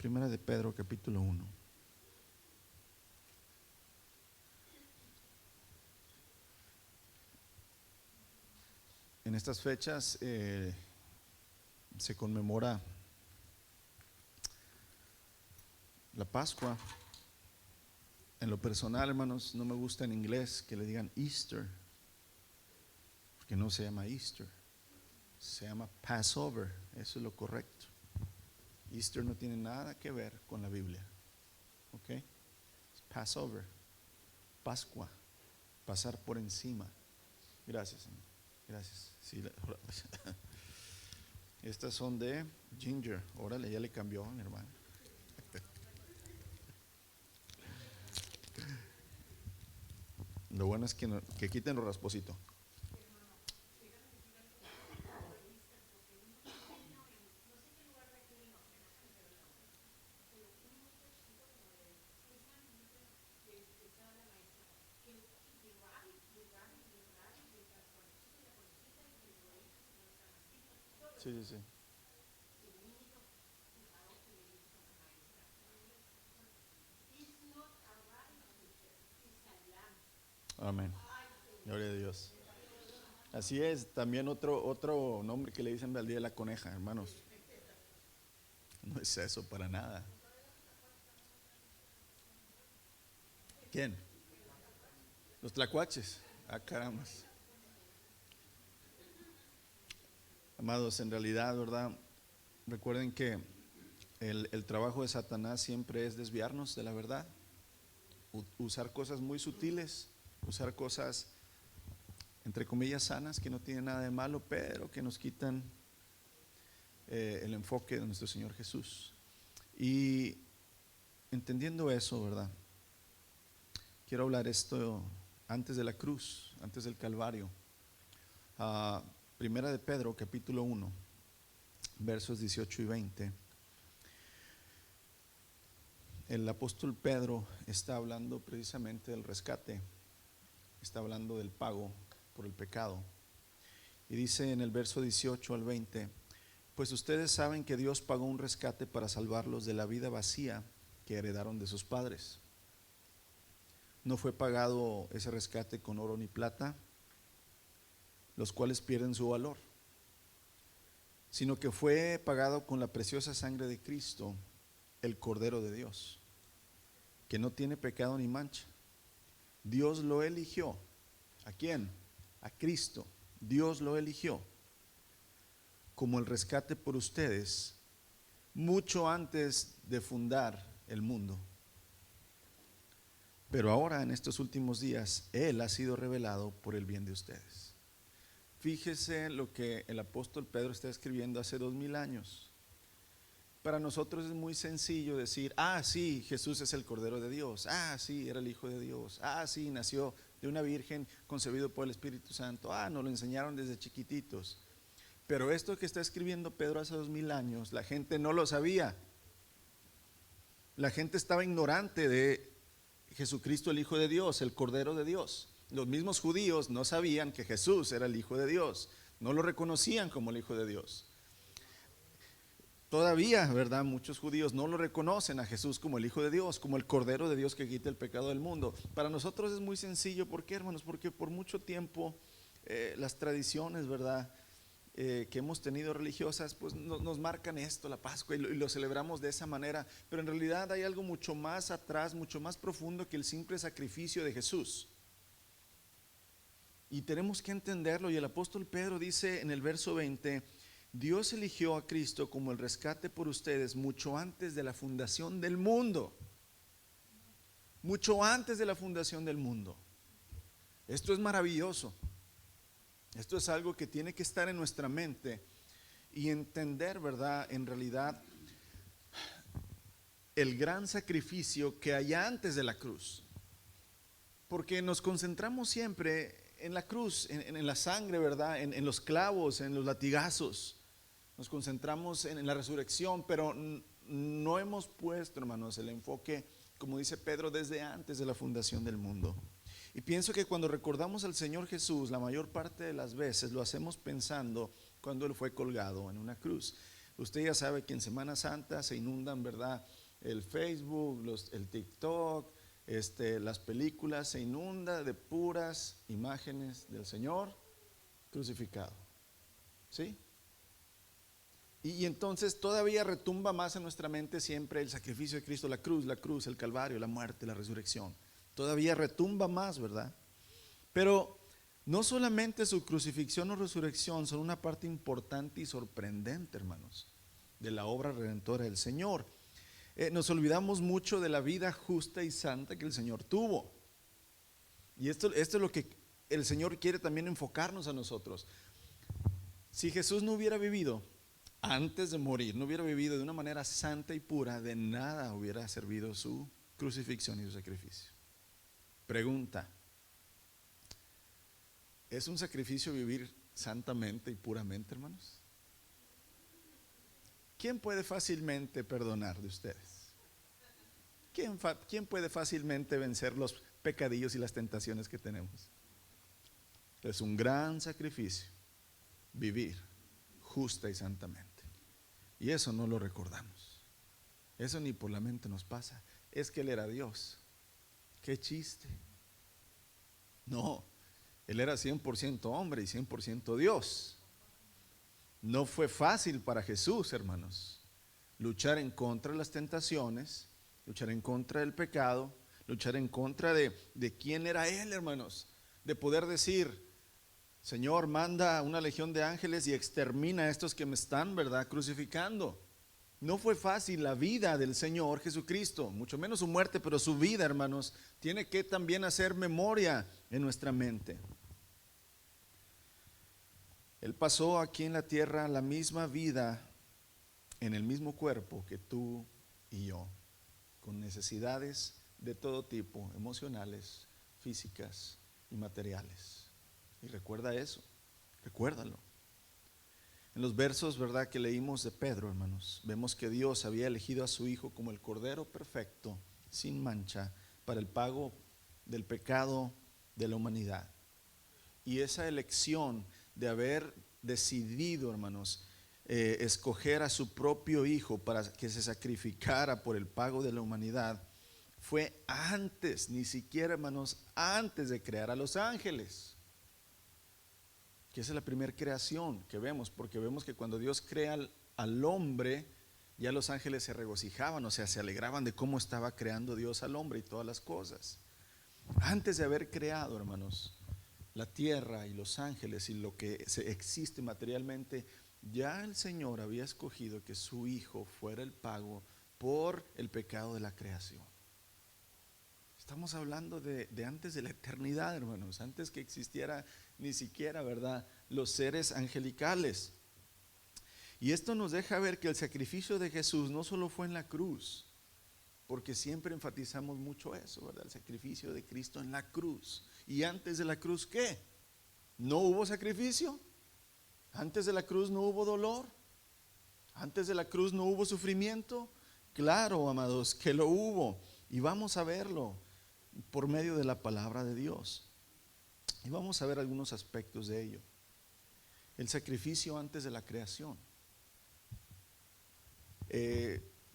Primera de Pedro, capítulo 1. En estas fechas se conmemora la Pascua. En lo personal, hermanos, no me gusta en inglés que le digan Easter, porque no se llama Easter, se llama Passover. Eso es lo correcto. Easter no tiene nada que ver con la Biblia. ¿Ok? Es Passover, Pascua, pasar por encima. Gracias, Señor. Gracias. Sí, estas son de Ginger. Órale, ya le cambió, mi hermano. Lo bueno es que quiten lo rasposito. Sí, sí, sí. Amén. Gloria a Dios. Así es, también otro nombre que le dicen al día de la coneja, hermanos. No es eso para nada. ¿Quién? Los tlacuaches. Ah, caramba. Amados, en realidad, ¿verdad? Recuerden que el trabajo de Satanás siempre es desviarnos de la verdad, usar cosas muy sutiles, usar cosas entre comillas sanas que no tienen nada de malo, pero que nos quitan el enfoque de nuestro Señor Jesús. Y entendiendo eso, ¿verdad? Quiero hablar esto antes de la cruz, antes del Calvario. Primera de Pedro, capítulo 1, versos 18 y 20. El apóstol Pedro está hablando precisamente del rescate, está hablando del pago por el pecado. Y dice en el verso 18 al 20: pues ustedes saben que Dios pagó un rescate para salvarlos de la vida vacía que heredaron de sus padres. No fue pagado ese rescate con oro ni plata, los cuales pierden su valor, sino que fue pagado con la preciosa sangre de Cristo, el Cordero de Dios, que no tiene pecado ni mancha. Dios lo eligió. ¿A quién? A Cristo. Dios lo eligió como el rescate por ustedes mucho antes de fundar el mundo. Pero ahora, en estos últimos días, Él ha sido revelado por el bien de ustedes. Fíjese lo que el apóstol Pedro está escribiendo hace 2000 años. Para nosotros es muy sencillo decir: sí, Jesús es el Cordero de Dios. Sí, era el Hijo de Dios. Sí, nació de una virgen, concebido por el Espíritu Santo. Nos lo enseñaron desde chiquititos. Pero esto que está escribiendo Pedro hace 2000 años, la gente no lo sabía. La gente estaba ignorante de Jesucristo, el Hijo de Dios, el Cordero de Dios. Los mismos judíos no sabían que Jesús era el Hijo de Dios, no lo reconocían como el Hijo de Dios. Todavía, ¿verdad? Muchos judíos no lo reconocen a Jesús como el Hijo de Dios, como el Cordero de Dios que quita el pecado del mundo. Para nosotros es muy sencillo. ¿Por qué, hermanos? Porque por mucho tiempo las tradiciones, ¿verdad?, que hemos tenido religiosas, pues nos marcan esto, la Pascua, y lo celebramos de esa manera. Pero en realidad hay algo mucho más atrás, mucho más profundo que el simple sacrificio de Jesús. Y tenemos que entenderlo. Y el apóstol Pedro dice en el verso 20: Dios eligió a Cristo como el rescate por ustedes mucho antes de la fundación del mundo. Mucho antes de la fundación del mundo. Esto es maravilloso. Esto es algo que tiene que estar en nuestra mente y entender, ¿verdad?, en realidad el gran sacrificio que hay antes de la cruz. Porque nos concentramos siempre en la cruz, en la sangre, ¿verdad?, en los clavos, en los latigazos. Nos concentramos en la resurrección, pero no hemos puesto, hermanos, el enfoque, como dice Pedro, desde antes de la fundación del mundo. Y pienso que cuando recordamos al Señor Jesús, la mayor parte de las veces lo hacemos pensando cuando Él fue colgado en una cruz. Usted ya sabe que en Semana Santa se inundan, ¿verdad? El Facebook, el TikTok, las películas, se inunda de puras imágenes del Señor crucificado. ¿Sí? Y entonces todavía retumba más en nuestra mente siempre el sacrificio de Cristo, la cruz, el Calvario, la muerte, la resurrección. Todavía retumba más, ¿verdad? Pero no solamente su crucifixión o resurrección son una parte importante y sorprendente, hermanos, de la obra redentora del Señor. Nos olvidamos mucho de la vida justa y santa que el Señor tuvo. Y esto es lo que el Señor quiere también enfocarnos a nosotros. Si Jesús no hubiera vivido antes de morir, no hubiera vivido de una manera santa y pura, de nada hubiera servido su crucifixión y su sacrificio. Pregunta: ¿es un sacrificio vivir santamente y puramente, hermanos? ¿Quién puede fácilmente perdonar de ustedes? ¿Quién puede fácilmente vencer los pecadillos y las tentaciones que tenemos? Es un gran sacrificio vivir justa y santamente. Y eso no lo recordamos. Eso ni por la mente nos pasa. Es que Él era Dios. ¡Qué chiste! No, Él era 100% hombre y 100% Dios. No fue fácil para Jesús, hermanos, luchar en contra de las tentaciones, luchar en contra del pecado, luchar en contra de quién era Él, hermanos. De poder decir: Señor, manda una legión de ángeles y extermina a estos que me están, ¿verdad?, crucificando. No fue fácil la vida del Señor Jesucristo, mucho menos su muerte, pero su vida, hermanos, tiene que también hacer memoria en nuestra mente. Él pasó aquí en la tierra la misma vida en el mismo cuerpo que tú y yo, con necesidades de todo tipo, emocionales, físicas y materiales. Y recuerda eso, recuérdalo. En los versos, ¿verdad?, que leímos de Pedro, hermanos, vemos que Dios había elegido a su Hijo como el Cordero perfecto, sin mancha, para el pago del pecado de la humanidad. Y esa elección de haber decidido, hermanos, escoger a su propio Hijo para que se sacrificara por el pago de la humanidad, fue antes, ni siquiera, hermanos, antes de crear a los ángeles, que esa es la primera creación que vemos, porque vemos que cuando Dios crea al hombre, ya los ángeles se regocijaban, o sea, se alegraban de cómo estaba creando Dios al hombre y todas las cosas. Antes de haber creado, hermanos, la tierra y los ángeles y lo que existe materialmente, ya el Señor había escogido que su Hijo fuera el pago por el pecado de la creación. Estamos hablando de antes de la eternidad, hermanos, antes que existiera ni siquiera, ¿verdad?, los seres angelicales. Y esto nos deja ver que el sacrificio de Jesús no solo fue en la cruz, porque siempre enfatizamos mucho eso, ¿verdad?, el sacrificio de Cristo en la cruz. ¿Y antes de la cruz qué? ¿No hubo sacrificio? ¿Antes de la cruz no hubo dolor? ¿Antes de la cruz no hubo sufrimiento? Claro, amados, que lo hubo. Y vamos a verlo por medio de la palabra de Dios. Y vamos a ver algunos aspectos de ello. El sacrificio antes de la creación.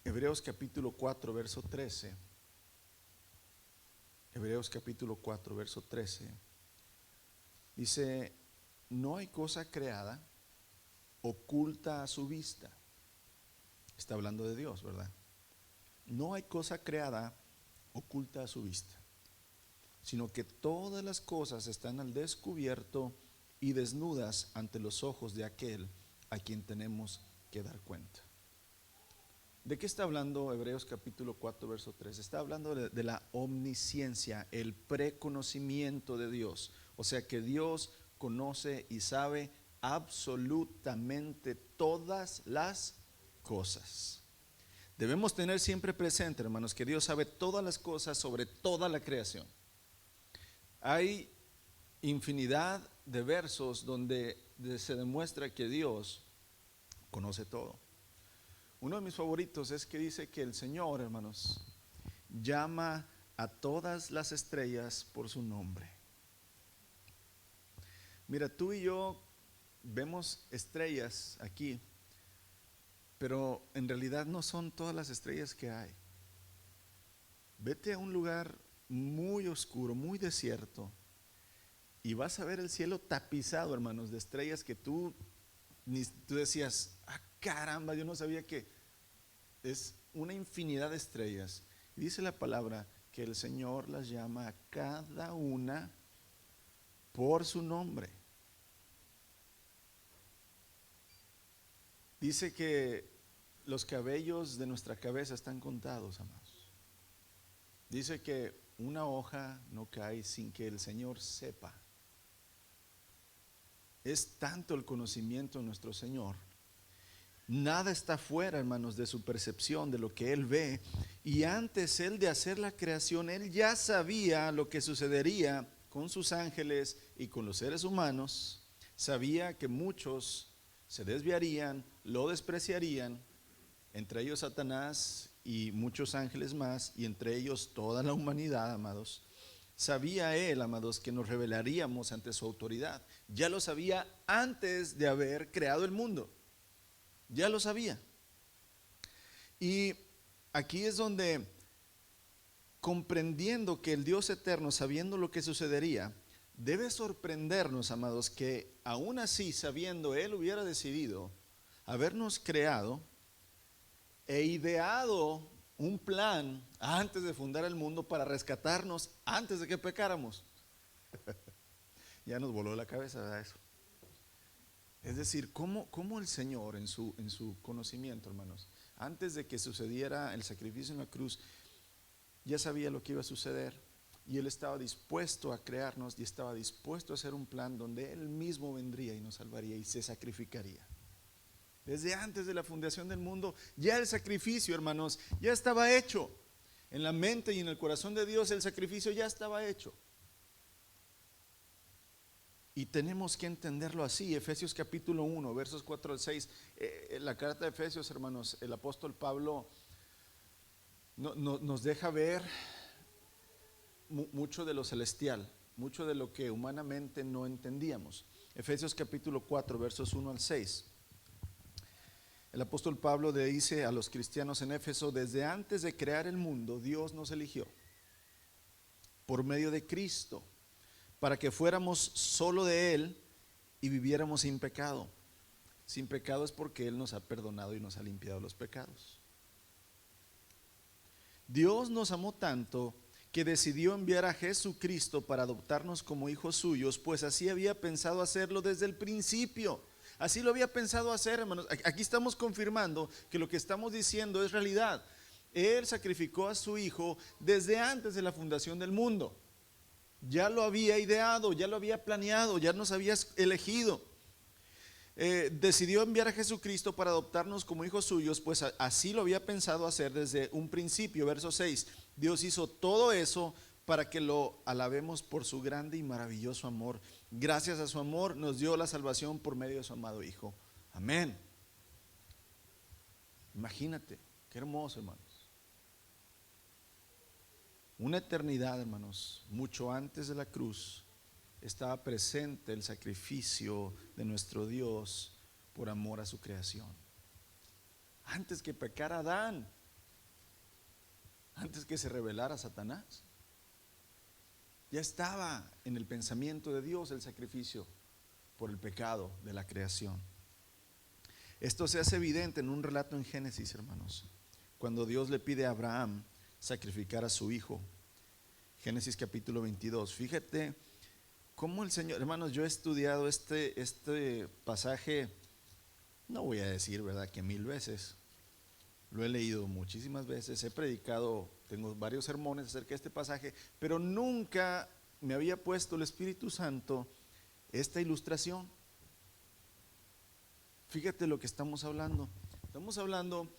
Hebreos capítulo 4, verso 13. Hebreos capítulo 4, verso 13. Dice: no hay cosa creada oculta a su vista. Está hablando de Dios, ¿verdad? No hay cosa creada oculta a su vista, sino que todas las cosas están al descubierto y desnudas ante los ojos de aquel a quien tenemos que dar cuenta. ¿De qué está hablando Hebreos capítulo 4, verso 3? Está hablando de la omnisciencia, el preconocimiento de Dios. O sea que Dios conoce y sabe absolutamente todas las cosas. Debemos tener siempre presente, hermanos, que Dios sabe todas las cosas sobre toda la creación. Hay infinidad de versos donde se demuestra que Dios conoce todo. Uno de mis favoritos es que dice que el Señor, hermanos, llama a todas las estrellas por su nombre. Mira, tú y yo vemos estrellas aquí, pero en realidad no son todas las estrellas que hay. Vete a un lugar muy oscuro, muy desierto, y vas a ver el cielo tapizado, hermanos, de estrellas que tú decías, ah, caramba, yo no sabía que es una infinidad de estrellas. Y dice la palabra que el Señor las llama a cada una por su nombre. Dice que los cabellos de nuestra cabeza están contados, amados. Dice que una hoja no cae sin que el Señor sepa. Es tanto el conocimiento de nuestro Señor. Nada está fuera, hermanos, de su percepción, de lo que Él ve. Y antes Él de hacer la creación, Él ya sabía lo que sucedería con sus ángeles y con los seres humanos. Sabía que muchos se desviarían, lo despreciarían, entre ellos Satanás y muchos ángeles más, y entre ellos toda la humanidad, amados. Sabía Él, amados, que nos rebelaríamos ante su autoridad. Ya lo sabía antes de haber creado el mundo. Ya lo sabía. Y aquí es donde, comprendiendo que el Dios eterno, sabiendo lo que sucedería, debe sorprendernos, amados, que aún así, sabiendo Él hubiera decidido habernos creado e ideado un plan antes de fundar el mundo para rescatarnos antes de que pecáramos. Ya nos voló la cabeza, ¿verdad? Eso. Es decir, ¿cómo el Señor en su conocimiento, hermanos, antes de que sucediera el sacrificio en la cruz, ya sabía lo que iba a suceder, y Él estaba dispuesto a crearnos y estaba dispuesto a hacer un plan donde Él mismo vendría y nos salvaría y se sacrificaría? Desde antes de la fundación del mundo, ya el sacrificio, hermanos, ya estaba hecho. En la mente y en el corazón de Dios el sacrificio ya estaba hecho. Y tenemos que entenderlo así. Efesios capítulo 1, versos 4 al 6. La carta de Efesios, hermanos, el apóstol Pablo nos deja ver mucho de lo celestial, mucho de lo que humanamente no entendíamos. Efesios capítulo 4, versos 1 al 6. El apóstol Pablo le dice a los cristianos en Éfeso: desde antes de crear el mundo, Dios nos eligió por medio de Cristo, para que fuéramos solo de Él y viviéramos sin pecado. Sin pecado es porque Él nos ha perdonado y nos ha limpiado los pecados. Dios nos amó tanto que decidió enviar a Jesucristo para adoptarnos como hijos suyos, pues así había pensado hacerlo desde el principio. Así lo había pensado hacer, hermanos. Aquí estamos confirmando que lo que estamos diciendo es realidad. Él sacrificó a su Hijo desde antes de la fundación del mundo. Ya lo había ideado, ya lo había planeado, ya nos había elegido. Decidió enviar a Jesucristo para adoptarnos como hijos suyos, pues así lo había pensado hacer desde un principio. Verso 6. Dios hizo todo eso para que lo alabemos por su grande y maravilloso amor. Gracias a su amor nos dio la salvación por medio de su amado Hijo. Amén. Imagínate, qué hermoso, hermanos. Una eternidad, hermanos, mucho antes de la cruz, estaba presente el sacrificio de nuestro Dios por amor a su creación. Antes que pecara Adán, antes que se rebelara Satanás, ya estaba en el pensamiento de Dios el sacrificio por el pecado de la creación. Esto se hace evidente en un relato en Génesis, hermanos, cuando Dios le pide a Abraham sacrificar a su hijo. Génesis capítulo 22. Fíjate cómo el Señor, hermanos, yo he estudiado este pasaje, no voy a decir, ¿verdad?, que 1000 veces. Lo he leído muchísimas veces, he predicado, tengo varios sermones acerca de este pasaje, pero nunca me había puesto el Espíritu Santo esta ilustración. Fíjate lo que estamos hablando. Estamos hablando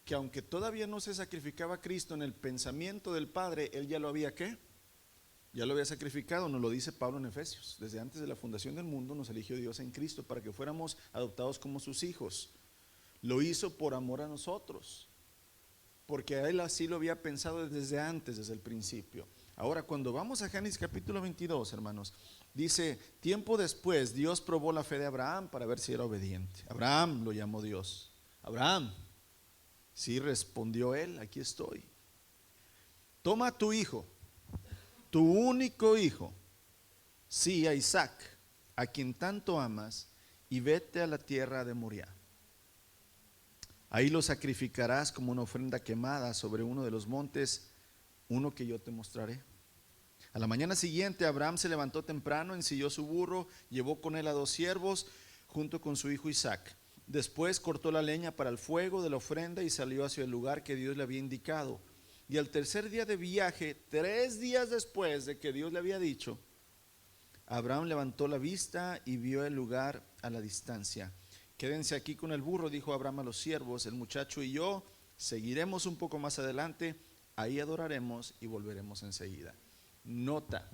que aunque todavía no se sacrificaba a Cristo, en el pensamiento del Padre, Él ya lo había, ¿qué? Ya lo había sacrificado. Nos lo dice Pablo en Efesios. Desde antes de la fundación del mundo nos eligió Dios en Cristo para que fuéramos adoptados como sus hijos. Lo hizo por amor a nosotros, porque a Él así lo había pensado desde antes, desde el principio. Ahora, cuando vamos a Génesis capítulo 22, hermanos, dice: tiempo después Dios probó la fe de Abraham para ver si era obediente. Abraham lo llamó Dios. Abraham, sí, respondió él, aquí estoy. Toma a tu hijo, tu único hijo, sí, a Isaac, a quien tanto amas, y vete a la tierra de Moriah. Ahí lo sacrificarás como una ofrenda quemada sobre uno de los montes, uno que yo te mostraré. A la mañana siguiente Abraham se levantó temprano, ensilló su burro, llevó con él a 2 siervos junto con su hijo Isaac. Después cortó la leña para el fuego de la ofrenda y salió hacia el lugar que Dios le había indicado. Y al tercer día de viaje, 3 días después de que Dios le había dicho, Abraham levantó la vista y vio el lugar a la distancia. Quédense aquí con el burro, dijo Abraham a los siervos, el muchacho y yo seguiremos un poco más adelante, ahí adoraremos y volveremos enseguida. Nota,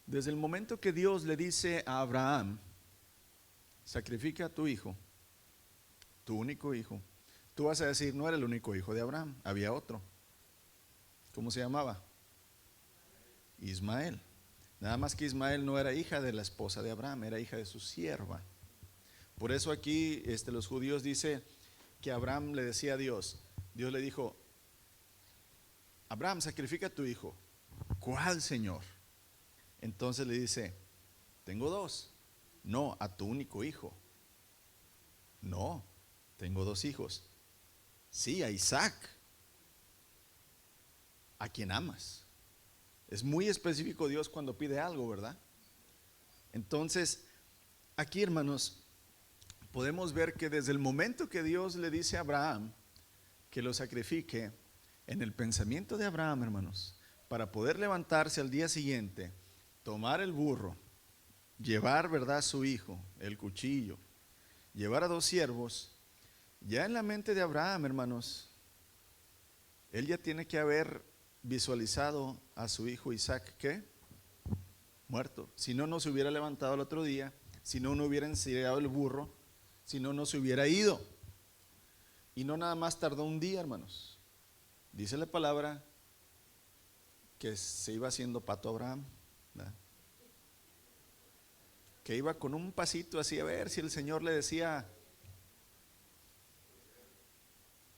desde el momento que Dios le dice a Abraham, sacrifica a tu hijo, tu único hijo, tú vas a decir, no era el único hijo de Abraham, había otro. ¿Cómo se llamaba? Ismael. Nada más que Ismael no era hija de la esposa de Abraham, era hija de su sierva. Por eso aquí los judíos dicen que Abraham le decía a Dios, Dios le dijo, Abraham, sacrifica a tu hijo. ¿Cuál, Señor? Entonces le dice, tengo 2. No, a tu único hijo. No, tengo 2 hijos. Sí, a Isaac, a quien amas. Es muy específico Dios cuando pide algo, ¿verdad? Entonces, aquí, hermanos, podemos ver que desde el momento que Dios le dice a Abraham que lo sacrifique, en el pensamiento de Abraham, hermanos, para poder levantarse al día siguiente, tomar el burro, llevar, ¿verdad?, a su hijo, el cuchillo, llevar a 2 siervos, ya en la mente de Abraham, hermanos, él ya tiene que haber visualizado a su hijo Isaac, ¿qué? Muerto. Si no, no se hubiera levantado el otro día, si no, no hubiera ensillado el burro, si no, no se hubiera ido. Y no nada más tardó un día, hermanos. Dice la palabra que se iba haciendo pato Abraham, ¿verdad? Que iba con un pasito así a ver si el Señor le decía.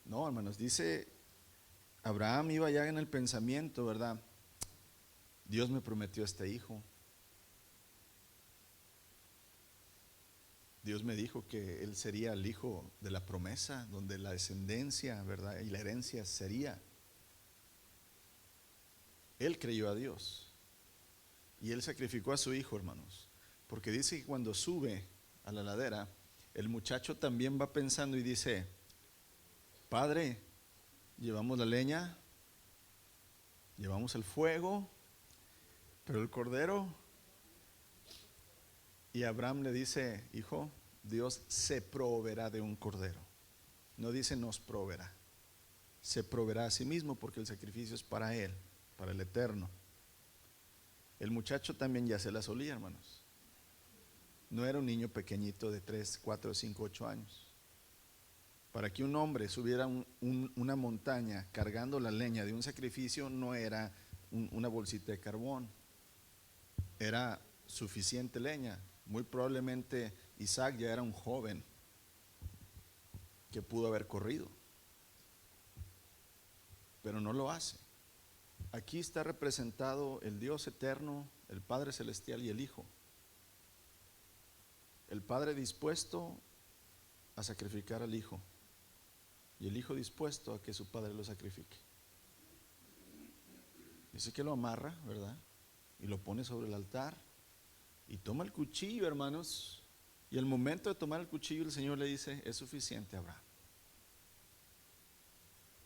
No, hermanos, dice Abraham iba ya en el pensamiento, ¿verdad? Dios me prometió este hijo. Dios me dijo que él sería el hijo de la promesa, donde la descendencia, ¿verdad?, y la herencia sería. Él creyó a Dios y él sacrificó a su hijo, hermanos, porque dice que cuando sube a la ladera, el muchacho también va pensando y dice, Padre, llevamos la leña, llevamos el fuego, pero el cordero. Y Abraham le dice, hijo, Dios se proveerá de un cordero. No dice nos proveerá, se proveerá a sí mismo porque el sacrificio es para él, para el eterno. El muchacho también ya se la solía, hermanos. No era un niño pequeñito de 3, 4, 5, 8 años. Para que un hombre subiera una montaña cargando la leña de un sacrificio no era una bolsita de carbón, era suficiente leña. Muy probablemente Isaac ya era un joven que pudo haber corrido, pero no lo hace. Aquí está representado el Dios eterno, el Padre celestial y el Hijo. El Padre dispuesto a sacrificar al Hijo y el Hijo dispuesto a que su Padre lo sacrifique. Dice que lo amarra, ¿verdad? Y lo pone sobre el altar y toma el cuchillo, hermanos. Y al momento de tomar el cuchillo, el Señor le dice, es suficiente, Abraham.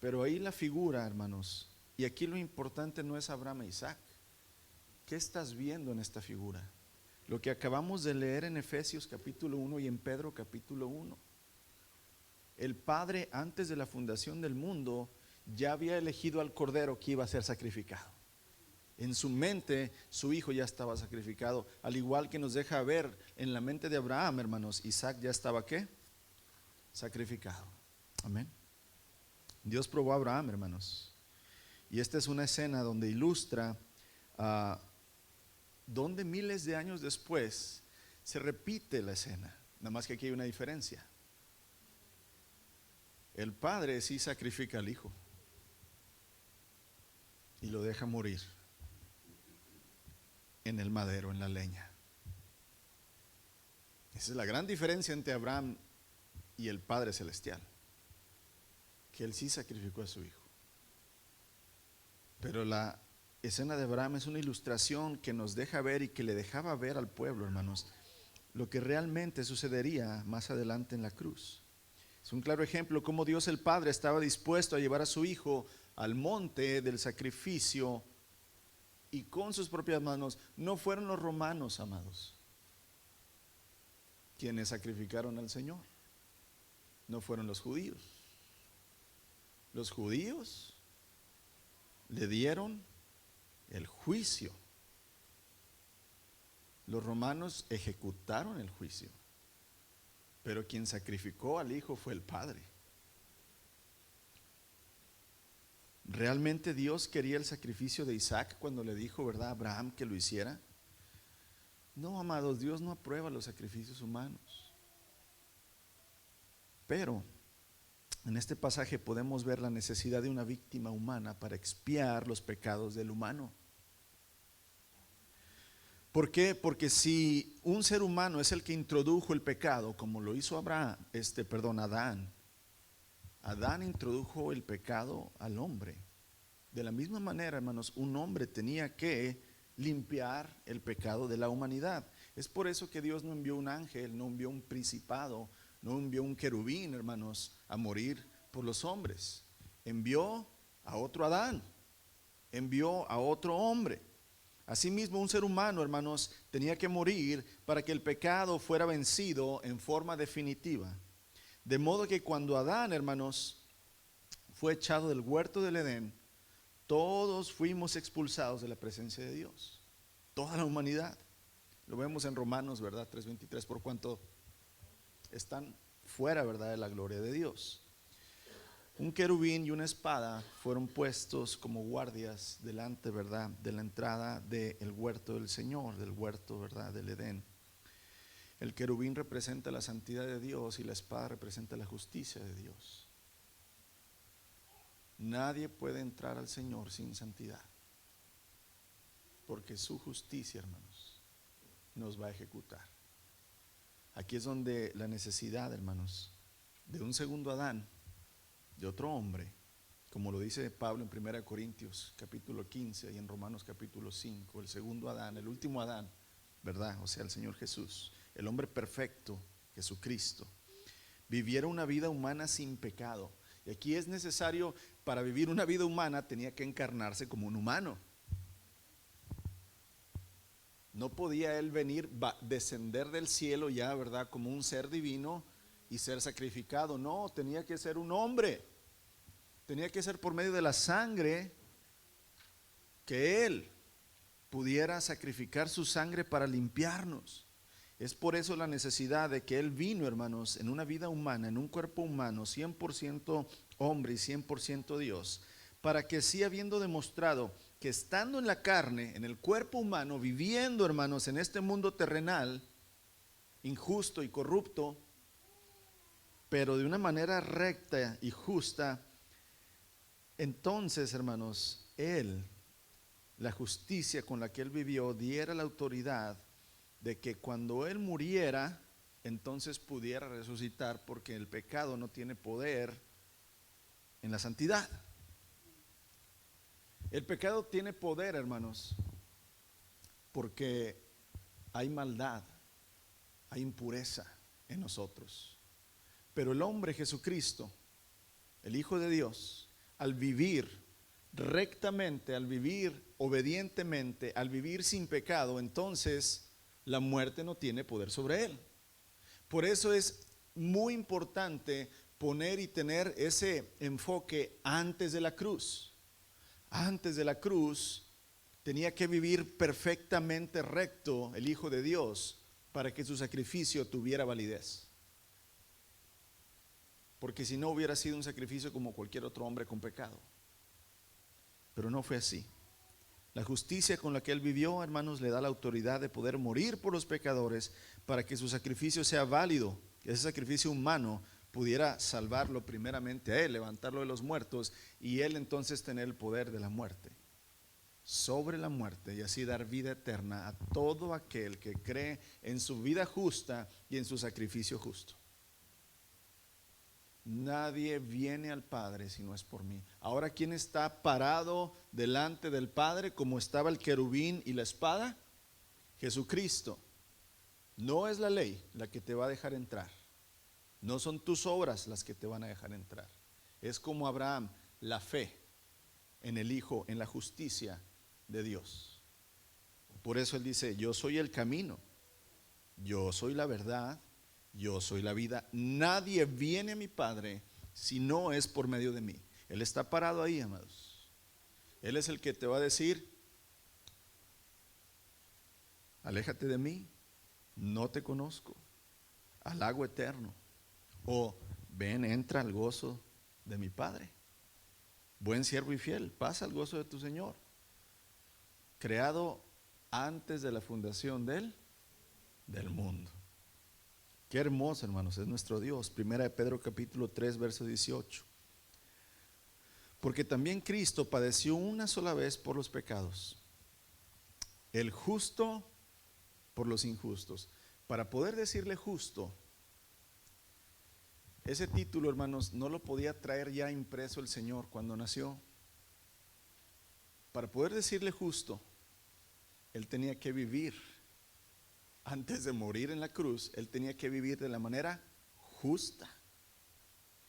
Pero ahí la figura, hermanos, y aquí lo importante no es Abraham e Isaac. ¿Qué estás viendo en esta figura? Lo que acabamos de leer en Efesios capítulo 1 y en Pedro capítulo 1. El Padre, antes de la fundación del mundo, ya había elegido al Cordero que iba a ser sacrificado. En su mente, su hijo ya estaba sacrificado, al igual que nos deja ver en la mente de Abraham, hermanos, Isaac ya estaba ¿qué? Sacrificado. Amén. Dios probó a Abraham, hermanos. Y esta es una escena donde ilustra donde miles de años después se repite la escena, nada más que aquí hay una diferencia. El padre sí sacrifica al hijo y lo deja morir en el madero, en la leña. Esa es la gran diferencia entre Abraham y el Padre Celestial, que él sí sacrificó a su hijo. Pero la escena de Abraham es una ilustración que nos deja ver y que le dejaba ver al pueblo, hermanos, lo que realmente sucedería más adelante en la cruz. Es un claro ejemplo cómo Dios el Padre estaba dispuesto a llevar a su hijo al monte del sacrificio y con sus propias manos. No fueron los romanos, amados, quienes sacrificaron al Señor. No fueron los judíos. Los judíos le dieron el juicio. Los romanos ejecutaron el juicio. Pero quien sacrificó al hijo fue el Padre. ¿Realmente Dios quería el sacrificio de Isaac cuando le dijo, verdad, a Abraham que lo hiciera? No, amados, Dios no aprueba los sacrificios humanos. Pero en este pasaje podemos ver la necesidad de una víctima humana para expiar los pecados del humano. ¿Por qué? Porque si un ser humano es el que introdujo el pecado, como lo hizo Adán introdujo el pecado al hombre. De la misma manera, hermanos, un hombre tenía que limpiar el pecado de la humanidad. Es por eso que Dios no envió un ángel, no envió un principado, no envió un querubín, hermanos, a morir por los hombres. Envió a otro Adán, envió a otro hombre. Asimismo, un ser humano, hermanos, tenía que morir para que el pecado fuera vencido en forma definitiva. De modo que cuando Adán, hermanos, fue echado del huerto del Edén, todos fuimos expulsados de la presencia de Dios. Toda la humanidad. Lo vemos en Romanos, ¿verdad? 3:23, por cuanto están fuera, ¿verdad?, de la gloria de Dios. Un querubín y una espada fueron puestos como guardias delante, ¿verdad?, de la entrada del huerto del Señor, del huerto, ¿verdad?, del Edén. El querubín representa la santidad de Dios y la espada representa la justicia de Dios. Nadie puede entrar al Señor sin santidad, porque su justicia, hermanos, nos va a ejecutar. Aquí es donde la necesidad, hermanos, de un segundo Adán, de otro hombre, como lo dice Pablo en 1 Corintios capítulo 15 y en Romanos capítulo 5, el segundo Adán, el último Adán, ¿verdad? O sea, el Señor Jesús, el hombre perfecto, Jesucristo, viviera una vida humana sin pecado. Y aquí es necesario, para vivir una vida humana, tenía que encarnarse como un humano. No podía él venir, descender del cielo ya, ¿verdad?, como un ser divino y ser sacrificado. No, tenía que ser un hombre. Tenía que ser por medio de la sangre que él pudiera sacrificar su sangre para limpiarnos. Es por eso la necesidad de que él vino, hermanos, en una vida humana, en un cuerpo humano, 100% hombre y 100% Dios, para que sí, habiendo demostrado que estando en la carne, en el cuerpo humano, viviendo, hermanos, en este mundo terrenal, injusto y corrupto, pero de una manera recta y justa, entonces, hermanos, él, la justicia con la que él vivió, diera la autoridad de que cuando él muriera, entonces pudiera resucitar, porque el pecado no tiene poder en la santidad. El pecado tiene poder, hermanos, porque hay maldad, hay impureza en nosotros. Pero el hombre Jesucristo, el Hijo de Dios, al vivir rectamente, al vivir obedientemente, al vivir sin pecado, entonces la muerte no tiene poder sobre él. Por eso es muy importante poner y tener ese enfoque antes de la cruz. Antes de la cruz tenía que vivir perfectamente recto el Hijo de Dios para que su sacrificio tuviera validez. Porque si no, hubiera sido un sacrificio como cualquier otro hombre con pecado. Pero no fue así. La justicia con la que él vivió, hermanos, le da la autoridad de poder morir por los pecadores para que su sacrificio sea válido, que ese sacrificio humano pudiera salvarlo primeramente a él, levantarlo de los muertos, y él entonces tener el poder de la muerte sobre la muerte, y así dar vida eterna a todo aquel que cree en su vida justa y en su sacrificio justo. Nadie viene al Padre si no es por mí. Ahora, ¿quién está parado delante del Padre como estaba el querubín y la espada? Jesucristo. No es la ley la que te va a dejar entrar. No son tus obras las que te van a dejar entrar. Es como Abraham, la fe en el Hijo, en la justicia de Dios. Por eso él dice: yo soy el camino, yo soy la verdad, yo soy la vida. Nadie viene a mi Padre si no es por medio de mí. Él está parado ahí, amados. Él es el que te va a decir: aléjate de mí, no te conozco, al lago eterno. O ven, entra al gozo de mi Padre. Buen siervo y fiel, pasa al gozo de tu Señor. Creado antes de la fundación del mundo. Qué hermoso, hermanos, es nuestro Dios. Primera de Pedro capítulo 3, verso 18. Porque también Cristo padeció una sola vez por los pecados, el justo por los injustos. Para poder decirle justo, ese título, hermanos, no lo podía traer ya impreso el Señor cuando nació. Para poder decirle justo, Él tenía que vivir. Antes de morir en la cruz, Él tenía que vivir de la manera justa,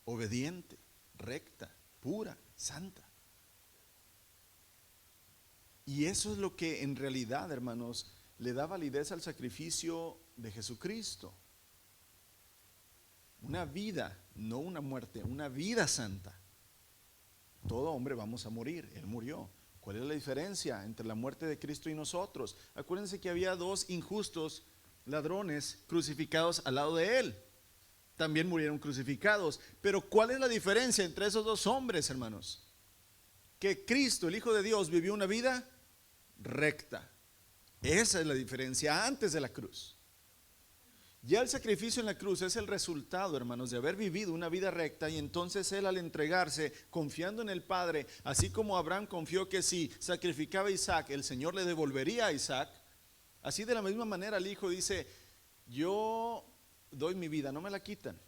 obediente, recta, pura, santa. Y eso es lo que en realidad, hermanos, le da validez al sacrificio de Jesucristo. Una vida, no una muerte, una vida santa. Todo hombre vamos a morir, Él murió. ¿Cuál es la diferencia entre la muerte de Cristo y nosotros? Acuérdense que había dos injustos ladrones crucificados al lado de Él. También murieron crucificados. Pero ¿cuál es la diferencia entre esos dos hombres, hermanos? Que Cristo, el Hijo de Dios, vivió una vida recta. Esa es la diferencia antes de la cruz. Ya el sacrificio en la cruz es el resultado, hermanos, de haber vivido una vida recta, y entonces Él, al entregarse, confiando en el Padre, así como Abraham confió que si sacrificaba a Isaac, el Señor le devolvería a Isaac, así de la misma manera el Hijo dice: yo doy mi vida, no me la quitan,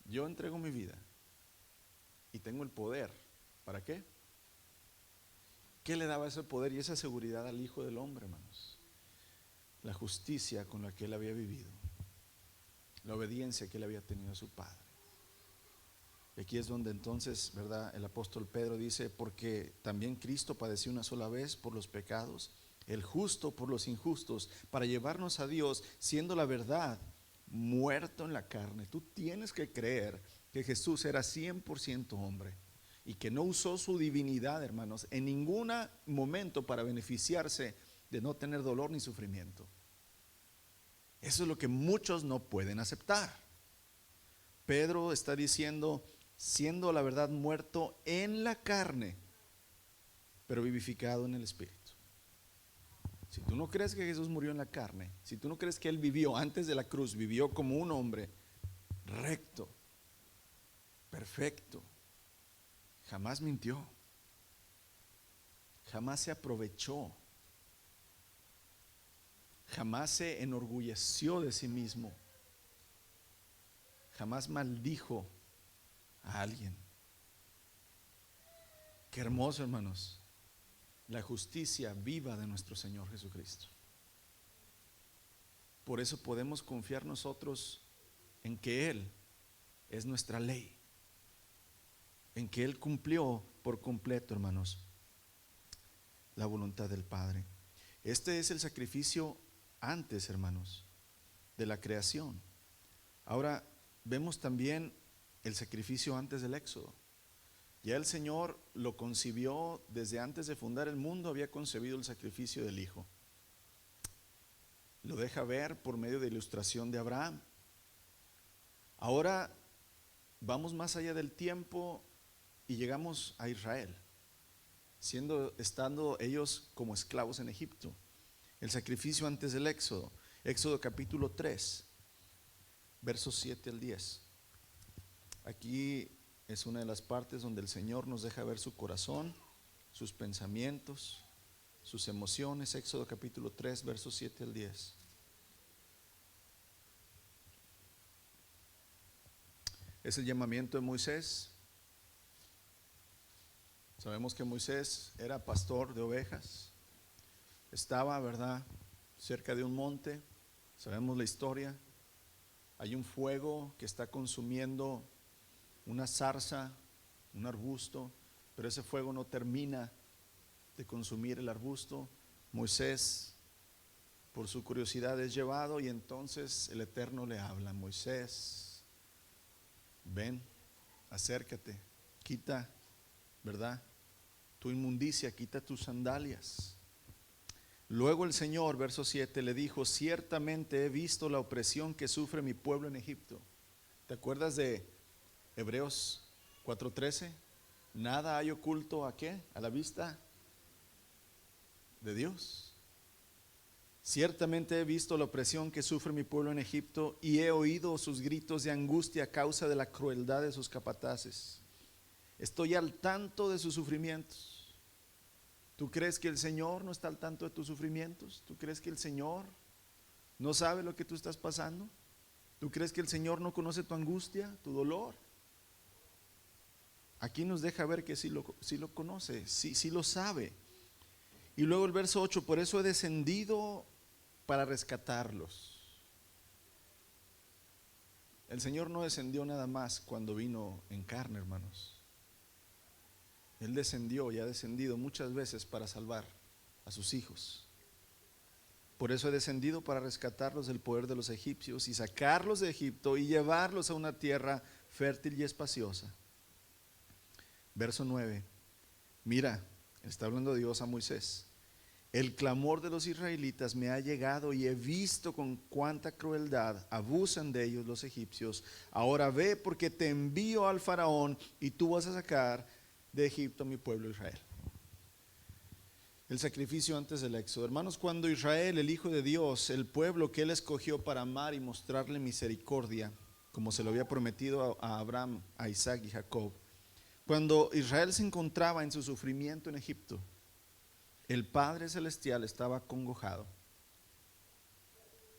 yo entrego mi vida y tengo el poder. ¿Para qué? ¿Qué le daba ese poder y esa seguridad al Hijo del Hombre, hermanos? La justicia con la que Él había vivido, la obediencia que Él había tenido a su Padre. Y aquí es donde entonces, ¿verdad?, el apóstol Pedro dice: porque también Cristo padeció una sola vez por los pecados, el justo por los injustos, para llevarnos a Dios, siendo la verdad muerto en la carne. Tú tienes que creer que Jesús era 100% hombre y que no usó su divinidad, hermanos, en ningún momento para beneficiarse de no tener dolor ni sufrimiento. Eso es lo que muchos no pueden aceptar. Pedro está diciendo: siendo la verdad muerto en la carne, pero vivificado en el Espíritu. Si tú no crees que Jesús murió en la carne, si tú no crees que Él vivió antes de la cruz, vivió como un hombre recto, perfecto, jamás mintió, jamás se aprovechó, jamás se enorgulleció de sí mismo, jamás maldijo a alguien. Qué hermoso, hermanos, la justicia viva de nuestro Señor Jesucristo. Por eso podemos confiar nosotros en que Él es nuestra ley, en que Él cumplió por completo, hermanos, la voluntad del Padre. Este es el sacrificio antes, hermanos, de la creación. Ahora vemos también el sacrificio antes del Éxodo. Ya el Señor lo concibió desde antes de fundar el mundo, había concebido el sacrificio del Hijo. Lo deja ver por medio de ilustración de Abraham. Ahora vamos más allá del tiempo y llegamos a Israel, estando ellos como esclavos en Egipto. El sacrificio antes del Éxodo. Éxodo capítulo 3, versos 7 al 10. Aquí es una de las partes donde el Señor nos deja ver su corazón, sus pensamientos, sus emociones. Éxodo capítulo 3, versos 7 al 10. Es el llamamiento de Moisés. Sabemos que Moisés era pastor de ovejas. Estaba, ¿verdad?, cerca de un monte. Sabemos la historia. Hay un fuego que está consumiendo una zarza, un arbusto, pero ese fuego no termina de consumir el arbusto. Moisés, por su curiosidad, es llevado y entonces el Eterno le habla: Moisés, ven, acércate, quita, ¿verdad?, tu inmundicia, quita tus sandalias. Luego el Señor, verso 7, le dijo: ciertamente he visto la opresión que sufre mi pueblo en Egipto. ¿Te acuerdas de Hebreos 4:13? Nada hay oculto ¿a qué? A la vista de Dios. Ciertamente he visto la opresión que sufre mi pueblo en Egipto y he oído sus gritos de angustia a causa de la crueldad de sus capataces. Estoy al tanto de sus sufrimientos. ¿Tú crees que el Señor no está al tanto de tus sufrimientos? ¿Tú crees que el Señor no sabe lo que tú estás pasando? ¿Tú crees que el Señor no conoce tu angustia, tu dolor? Aquí nos deja ver que sí lo conoce, sí lo sabe. Y luego el verso 8: por eso he descendido para rescatarlos. El Señor no descendió nada más cuando vino en carne, hermanos. Él descendió y ha descendido muchas veces para salvar a sus hijos. Por eso he descendido para rescatarlos del poder de los egipcios y sacarlos de Egipto y llevarlos a una tierra fértil y espaciosa. Verso 9. Mira, está hablando Dios a Moisés: el clamor de los israelitas me ha llegado y he visto con cuánta crueldad abusan de ellos los egipcios. Ahora ve, porque te envío al faraón y tú vas a sacar de Egipto a mi pueblo Israel. El sacrificio antes del éxodo. Hermanos, cuando Israel, el Hijo de Dios, el pueblo que Él escogió para amar y mostrarle misericordia, como se lo había prometido a Abraham, a Isaac y Jacob, cuando Israel se encontraba en su sufrimiento en Egipto, el Padre Celestial estaba acongojado.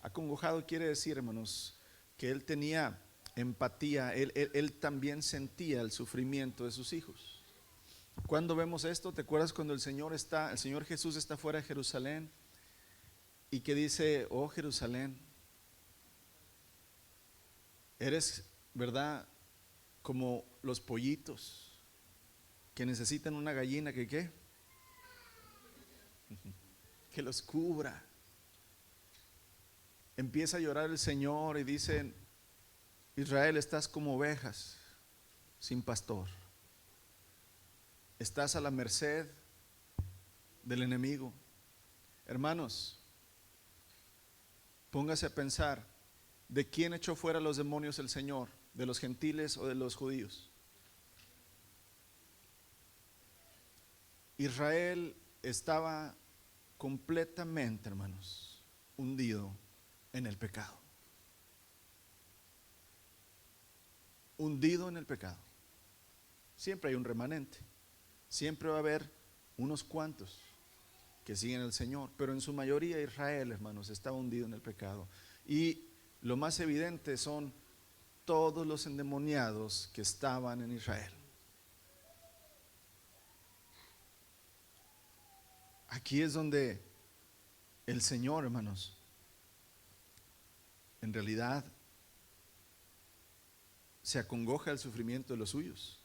Acongojado quiere decir, hermanos, que Él tenía empatía, él también sentía el sufrimiento de sus hijos. Cuando vemos esto, ¿te acuerdas cuando el Señor Jesús está fuera de Jerusalén y que dice: oh Jerusalén, eres, ¿verdad?, como los pollitos que necesitan una gallina que ¿qué? Que los cubra. Empieza a llorar el Señor y dice: Israel, estás como ovejas sin pastor. Estás a la merced del enemigo. Hermanos, póngase a pensar: ¿de quién echó fuera los demonios el Señor? ¿De los gentiles o de los judíos? Israel estaba completamente, hermanos, hundido en el pecado. Hundido en el pecado. Siempre hay un remanente. Siempre va a haber unos cuantos que siguen al Señor, pero en su mayoría Israel, hermanos, está hundido en el pecado. Y lo más evidente son todos los endemoniados que estaban en Israel. Aquí es donde el Señor, hermanos, en realidad se acongoja el sufrimiento de los suyos.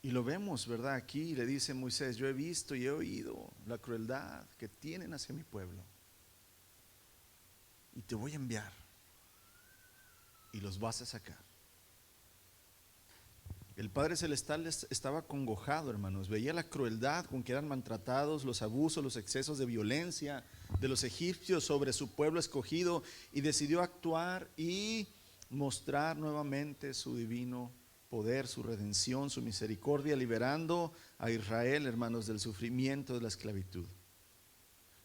Y lo vemos, ¿verdad? Aquí le dice Moisés: yo he visto y he oído la crueldad que tienen hacia mi pueblo, y te voy a enviar y los vas a sacar. El Padre Celestial estaba acongojado, hermanos. Veía la crueldad con que eran maltratados, los abusos, los excesos de violencia de los egipcios sobre su pueblo escogido, y decidió actuar y mostrar nuevamente su divino poder, su redención, su misericordia, liberando a Israel, hermanos, del sufrimiento de la esclavitud.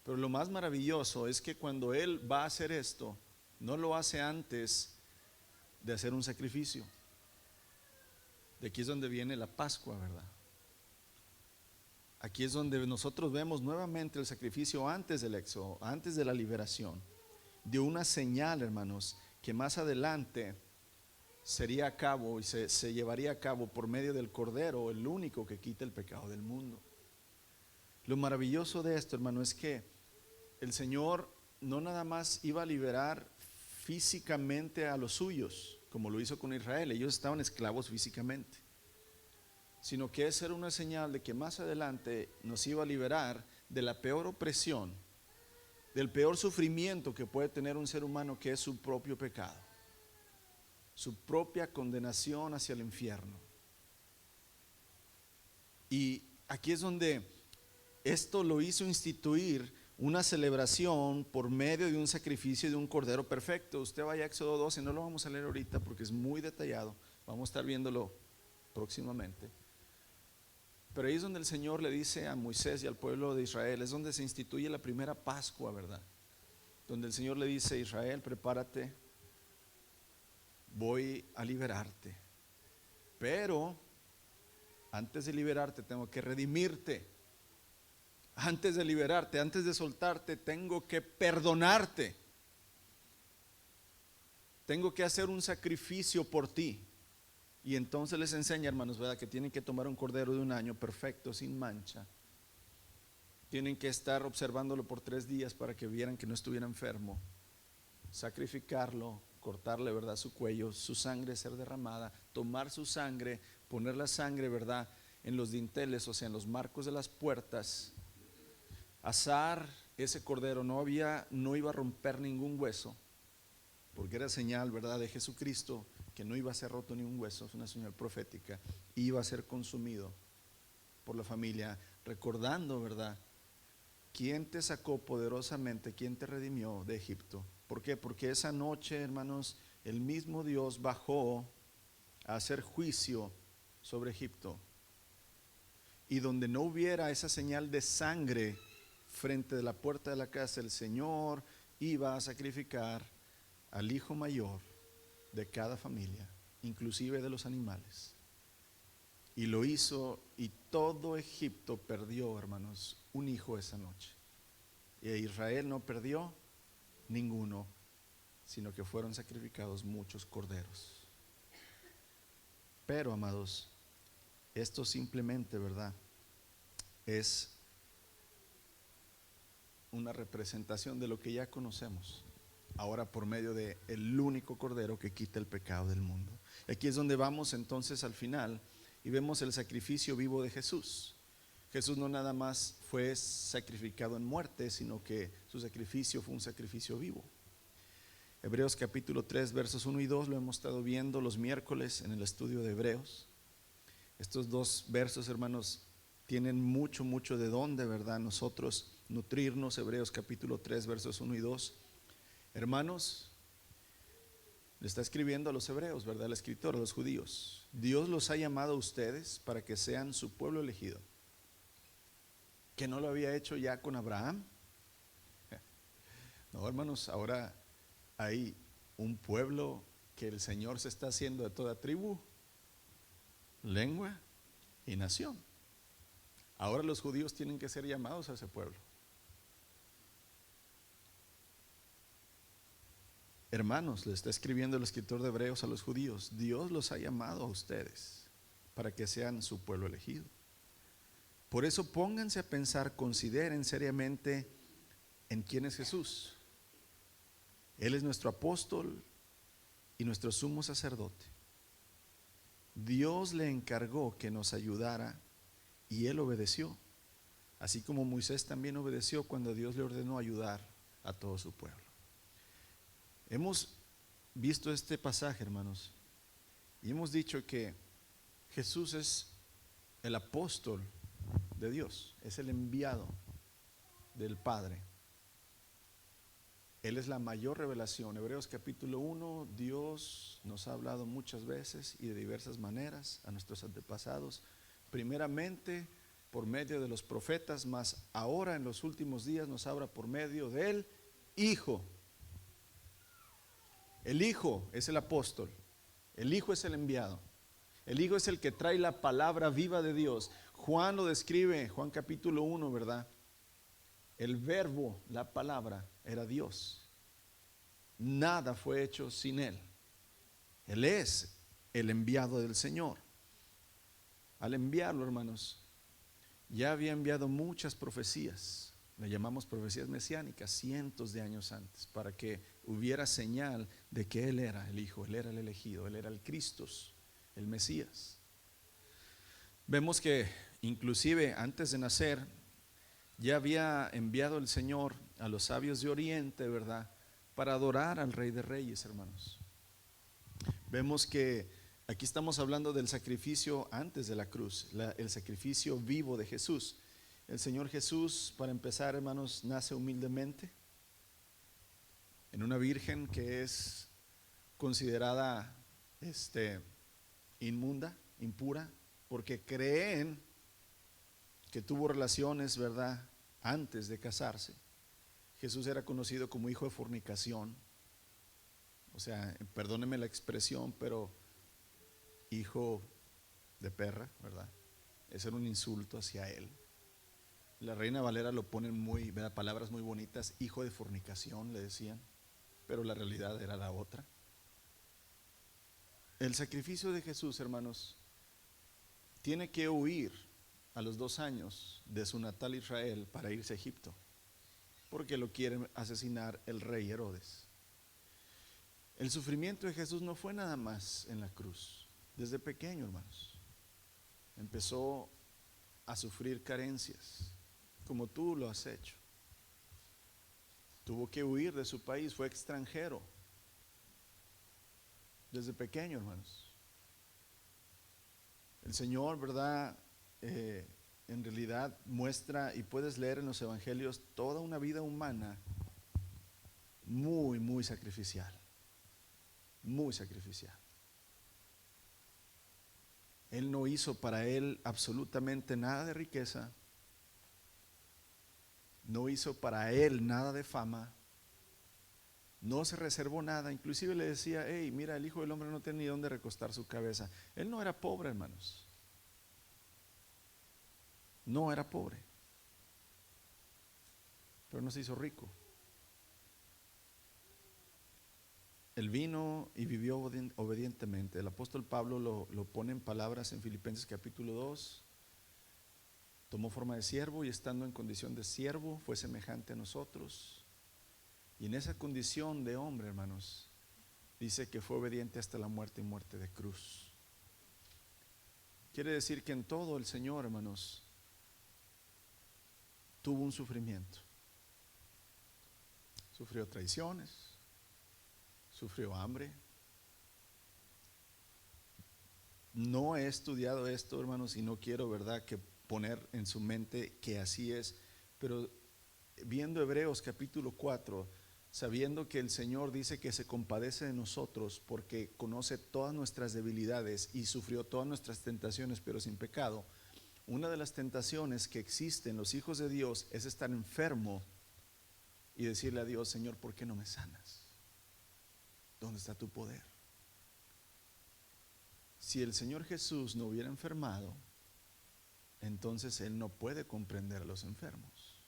Pero lo más maravilloso es que cuando Él va a hacer esto, no lo hace antes de hacer un sacrificio. De aquí es donde viene la Pascua, ¿verdad? Aquí es donde nosotros vemos nuevamente el sacrificio antes del éxodo, antes de la liberación, de una señal, hermanos, que más adelante sería a cabo y se llevaría a cabo por medio del Cordero, el único que quita el pecado del mundo. Lo maravilloso de esto, hermano, es que el Señor no nada más iba a liberar físicamente a los suyos, como lo hizo con Israel. Ellos estaban esclavos físicamente, sino que esa era una señal de que más adelante nos iba a liberar de la peor opresión, del peor sufrimiento que puede tener un ser humano, que es su propio pecado, su propia condenación hacia el infierno. Y aquí es donde esto lo hizo instituir una celebración por medio de un sacrificio de un cordero perfecto. Usted vaya a Éxodo 12, no lo vamos a leer ahorita porque es muy detallado, vamos a estar viéndolo próximamente. Pero ahí es donde el Señor le dice a Moisés y al pueblo de Israel, es donde se instituye la primera Pascua, ¿verdad? Donde el Señor le dice: Israel, prepárate, voy a liberarte, pero antes de liberarte tengo que redimirte. Antes de liberarte, antes de soltarte, tengo que perdonarte. Tengo que hacer un sacrificio por ti. Y entonces les enseña, hermanos, ¿verdad?, que tienen que tomar un cordero de un año perfecto, sin mancha. Tienen que estar observándolo por 3 días para que vieran que no estuviera enfermo. Sacrificarlo, cortarle, ¿verdad?, su cuello, su sangre ser derramada, tomar su sangre, poner la sangre, ¿verdad?, en los dinteles, o sea, en los marcos de las puertas. Asar ese cordero, no iba a romper ningún hueso, porque era señal, ¿verdad?, de Jesucristo, que no iba a ser roto ni un hueso, es una señal profética. Iba a ser consumido por la familia, recordando, ¿verdad?, quién te sacó poderosamente, quién te redimió de Egipto. ¿Por qué? Porque esa noche, hermanos, el mismo Dios bajó a hacer juicio sobre Egipto. Y donde no hubiera esa señal de sangre frente de la puerta de la casa, el Señor iba a sacrificar al hijo mayor de cada familia, inclusive de los animales. Y lo hizo, y todo Egipto perdió, hermanos, un hijo esa noche. Y Israel no perdió ninguno, sino que fueron sacrificados muchos corderos. Pero, amados, esto simplemente, ¿verdad?, es una representación de lo que ya conocemos, ahora por medio de el único cordero que quita el pecado del mundo. Aquí es donde vamos entonces al final y vemos el sacrificio vivo de Jesús. Jesús no nada más fue sacrificado en muerte, sino que su sacrificio fue un sacrificio vivo. Hebreos capítulo 3 versos 1 y 2 lo hemos estado viendo los miércoles en el estudio de Hebreos. Estos 2 versos, hermanos, tienen mucho de dónde, ¿verdad?, nosotros nutrirnos. Hebreos capítulo 3 versos 1 y 2. Hermanos, le está escribiendo a los hebreos, ¿verdad?, el escritor, a los judíos. Dios los ha llamado a ustedes para que sean su pueblo elegido, que no lo había hecho ya con Abraham. No, hermanos, ahora hay un pueblo que el Señor se está haciendo de toda tribu, lengua y nación. Ahora los judíos tienen que ser llamados a ese pueblo. Hermanos, le está escribiendo el escritor de Hebreos a los judíos: Dios los ha llamado a ustedes para que sean su pueblo elegido. Por eso pónganse a pensar, consideren seriamente en quién es Jesús. Él es nuestro apóstol y nuestro sumo sacerdote. Dios le encargó que nos ayudara y él obedeció, así como Moisés también obedeció cuando Dios le ordenó ayudar a todo su pueblo. Hemos visto este pasaje, hermanos, y hemos dicho que Jesús es el apóstol de Dios, es el enviado del Padre. Él es la mayor revelación. Hebreos capítulo 1, Dios nos ha hablado muchas veces y de diversas maneras a nuestros antepasados, primeramente por medio de los profetas, mas ahora en los últimos días nos habla por medio del Hijo. El Hijo es el apóstol. El Hijo es el enviado. El Hijo es el que trae la palabra viva de Dios. Juan lo describe, Juan capítulo 1, ¿verdad? El verbo, la palabra, era Dios. Nada fue hecho sin Él. Él es el enviado del Señor. Al enviarlo, hermanos, ya había enviado muchas profecías. Le llamamos profecías mesiánicas, cientos de años antes, para que hubiera señal de que Él era el Hijo, Él era el elegido, Él era el Cristo, el Mesías. Vemos que inclusive antes de nacer ya había enviado el Señor a los sabios de Oriente, ¿verdad?, para adorar al Rey de Reyes, hermanos. Vemos que aquí estamos hablando del sacrificio antes de la cruz, el sacrificio vivo de Jesús. El Señor Jesús, para empezar, hermanos, nace humildemente en una virgen que es considerada inmunda, impura, porque creen que tuvo relaciones, ¿verdad?, antes de casarse. Jesús era conocido como hijo de fornicación. O sea, perdónenme la expresión, pero hijo de perra, ¿verdad? Ese era un insulto hacia él. La Reina Valera lo ponen muy, ¿verdad?, palabras muy bonitas, hijo de fornicación le decían, pero la realidad era la otra. El sacrificio de Jesús, hermanos, tiene que huir a los 2 años de su natal Israel para irse a Egipto, porque lo quiere asesinar el rey Herodes. El sufrimiento de Jesús no fue nada más en la cruz. Desde pequeño, hermanos, empezó a sufrir carencias, como tú lo has hecho. Tuvo que huir de su país, fue extranjero desde pequeño, hermanos. El Señor, ¿verdad?, en realidad muestra, y puedes leer en los evangelios, toda una vida humana muy, muy sacrificial. Muy sacrificial. Él no hizo para él absolutamente nada de riqueza, no hizo para él nada de fama, no se reservó nada. Inclusive le decía: hey, mira, el Hijo del Hombre no tiene ni dónde recostar su cabeza. Él no era pobre, hermanos, no era pobre, pero no se hizo rico. Él vino y vivió obedientemente. El apóstol Pablo lo pone en palabras en Filipenses capítulo 2. Tomó forma de siervo y estando en condición de siervo fue semejante a nosotros. Y en esa condición de hombre, hermanos, dice que fue obediente hasta la muerte y muerte de cruz. Quiere decir que en todo el Señor, hermanos, tuvo un sufrimiento. Sufrió traiciones, sufrió hambre. No he estudiado esto, hermanos, y no quiero, ¿verdad?, que poner en su mente que así es, pero viendo Hebreos capítulo 4, sabiendo que el Señor dice que se compadece de nosotros porque conoce todas nuestras debilidades y sufrió todas nuestras tentaciones, pero sin pecado. Una de las tentaciones que existen los hijos de Dios es estar enfermo y decirle a Dios: Señor, ¿por qué no me sanas? ¿Dónde está tu poder? Si el Señor Jesús no hubiera enfermado, entonces Él no puede comprender a los enfermos.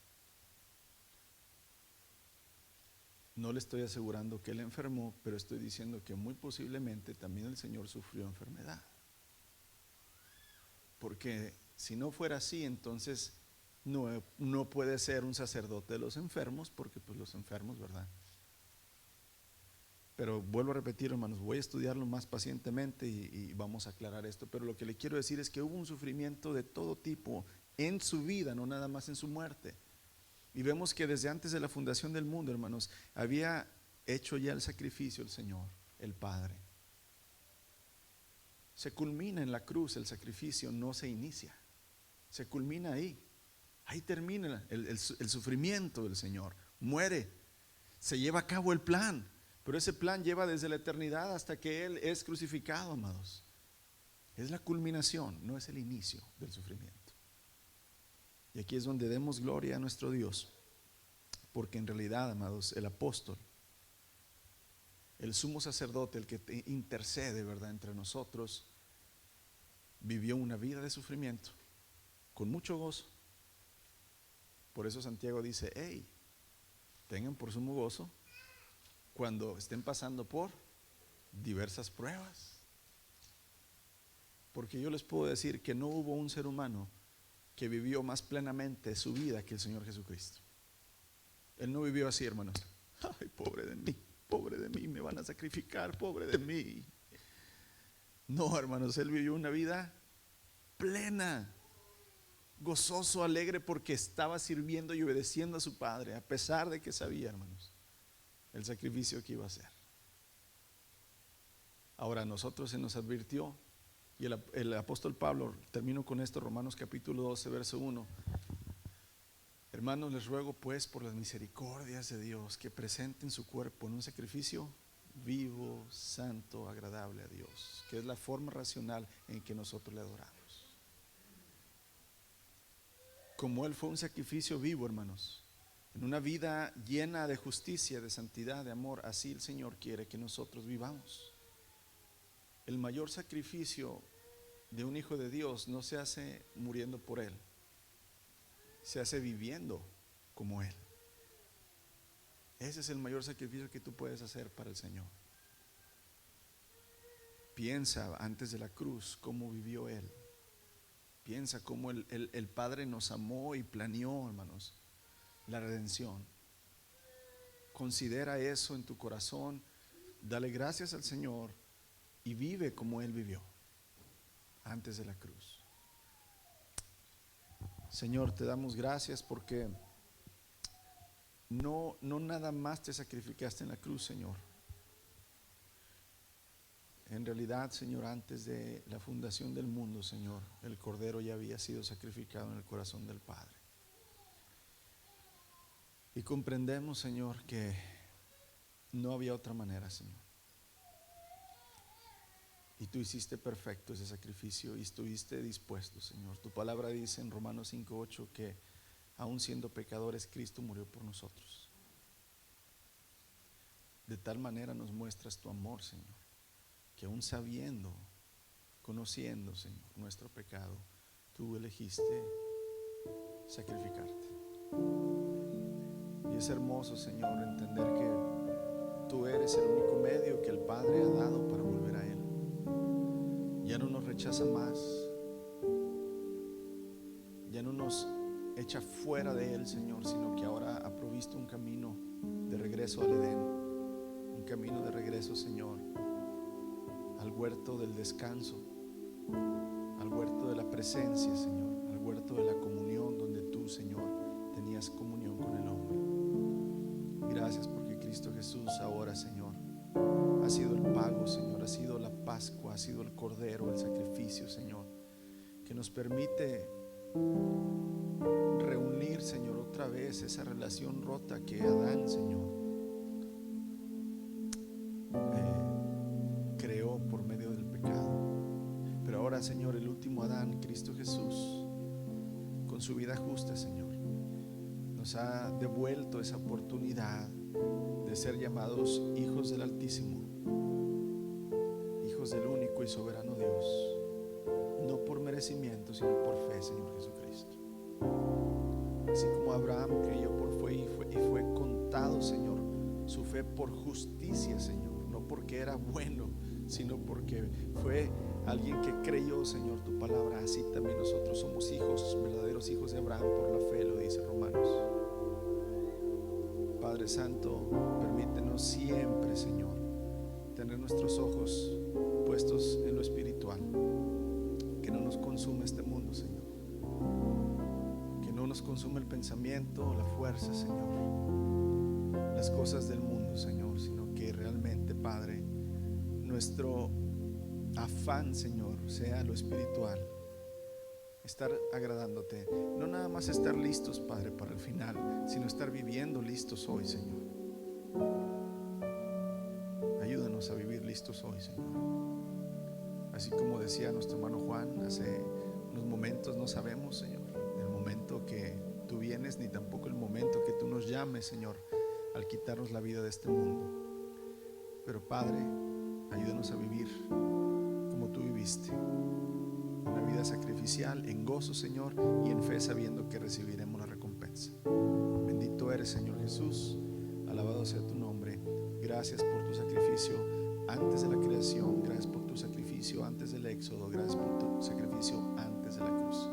No le estoy asegurando que Él enfermó, pero estoy diciendo que muy posiblemente también el Señor sufrió enfermedad. Porque si no fuera así, entonces no puede ser un sacerdote de los enfermos, porque pues los enfermos, ¿verdad? Pero vuelvo a repetir, hermanos, voy a estudiarlo más pacientemente y vamos a aclarar esto. Pero lo que le quiero decir es que hubo un sufrimiento de todo tipo en su vida, no nada más en su muerte. Y vemos que desde antes de la fundación del mundo, hermanos, había hecho ya el sacrificio el Señor, el Padre. Se culmina en la cruz el sacrificio, no se inicia. Se culmina ahí. Ahí termina el sufrimiento del Señor. Muere. Se lleva a cabo el plan. Pero ese plan lleva desde la eternidad hasta que Él es crucificado, amados. Es la culminación, no es el inicio del sufrimiento. Y aquí es donde demos gloria a nuestro Dios, porque en realidad, amados, el apóstol el sumo sacerdote, el que intercede, ¿verdad?, entre nosotros, vivió una vida de sufrimiento con mucho gozo. Por eso Santiago dice: hey, tengan por sumo gozo cuando estén pasando por diversas pruebas. Porque yo les puedo decir que no hubo un ser humano que vivió más plenamente su vida que el Señor Jesucristo. Él no vivió así, hermanos. Ay, pobre de mí, me van a sacrificar, pobre de mí. No, hermanos, Él vivió una vida plena, gozoso, alegre, porque estaba sirviendo y obedeciendo a su Padre, a pesar de que sabía, hermanos, el sacrificio que iba a hacer. Ahora, a nosotros se nos advirtió, y el apóstol Pablo, termino con esto, Romanos capítulo 12, verso 1. Hermanos, les ruego pues por las misericordias de Dios que presenten su cuerpo en un sacrificio vivo, santo, agradable a Dios, que es la forma racional en que nosotros le adoramos. Como Él fue un sacrificio vivo, hermanos, en una vida llena de justicia, de santidad, de amor, así el Señor quiere que nosotros vivamos. El mayor sacrificio de un hijo de Dios no se hace muriendo por Él, se hace viviendo como Él. Ese es el mayor sacrificio que tú puedes hacer para el Señor. Piensa antes de la cruz cómo vivió Él. Piensa cómo el Padre nos amó y planeó, hermanos, la redención. Considera eso en tu corazón, dale gracias al Señor y vive como Él vivió antes de la cruz. Señor, te damos gracias porque no nada más te sacrificaste en la cruz, Señor. En realidad, Señor, antes de la fundación del mundo, Señor, el Cordero ya había sido sacrificado en el corazón del Padre. Y comprendemos, Señor, que no había otra manera, Señor. Y tú hiciste perfecto ese sacrificio y estuviste dispuesto, Señor. Tu palabra dice en Romanos 5:8 que aun siendo pecadores, Cristo murió por nosotros. De tal manera nos muestras tu amor, Señor, que aun sabiendo, conociendo, Señor, nuestro pecado, tú elegiste sacrificarte. Y es hermoso, Señor, entender que tú eres el único medio que el Padre ha dado para volver a Él. Ya no nos rechaza más, ya no nos echa fuera de Él, Señor, sino que ahora ha provisto un camino de regreso al Edén, un camino de regreso, Señor, al huerto del descanso, al huerto de la presencia, Señor, al huerto de la comunión donde tú, Señor, tenías comunión con el hombre. Gracias porque Cristo Jesús ahora, Señor, ha sido el pago, Señor, ha sido la Pascua, ha sido el Cordero, el sacrificio, Señor, que nos permite reunir, Señor, otra vez esa relación rota que Adán, Señor, creó por medio del pecado. Pero ahora, Señor, el último Adán, Cristo Jesús, con su vida justa, Señor, nos ha devuelto esa oportunidad de ser llamados hijos del Altísimo, hijos del único y soberano Dios, no por merecimiento, sino por fe, Señor Jesucristo. Así como Abraham creyó por fe y fue contado, Señor, su fe por justicia, Señor, no porque era bueno, sino porque fue alguien que creyó, Señor, tu palabra. Así también nosotros somos hijos, verdaderos hijos de Abraham por la fe, lo dice Romanos. Padre Santo, permítenos siempre, Señor, tener nuestros ojos puestos en lo espiritual, que no nos consume este mundo, Señor, que no nos consume el pensamiento, la fuerza, Señor, las cosas del mundo, Señor, sino que realmente, Padre, nuestro afán, Señor, sea lo espiritual, estar agradándote, no nada más estar listos, Padre, para el final, sino estar viviendo listos hoy, Señor. Ayúdanos a vivir listos hoy, Señor. Así como decía nuestro hermano Juan hace unos momentos, no sabemos, Señor, el momento que tú vienes, ni tampoco el momento que tú nos llames, Señor, al quitarnos la vida de este mundo. Pero Padre, ayúdanos a vivir como tú viviste, una vida sacrificial, en gozo, Señor, y en fe, sabiendo que recibiremos la recompensa. Bendito eres, Señor Jesús, alabado sea tu nombre. Gracias por tu sacrificio antes de la creación, gracias por tu sacrificio antes del éxodo, gracias por tu sacrificio antes de la cruz.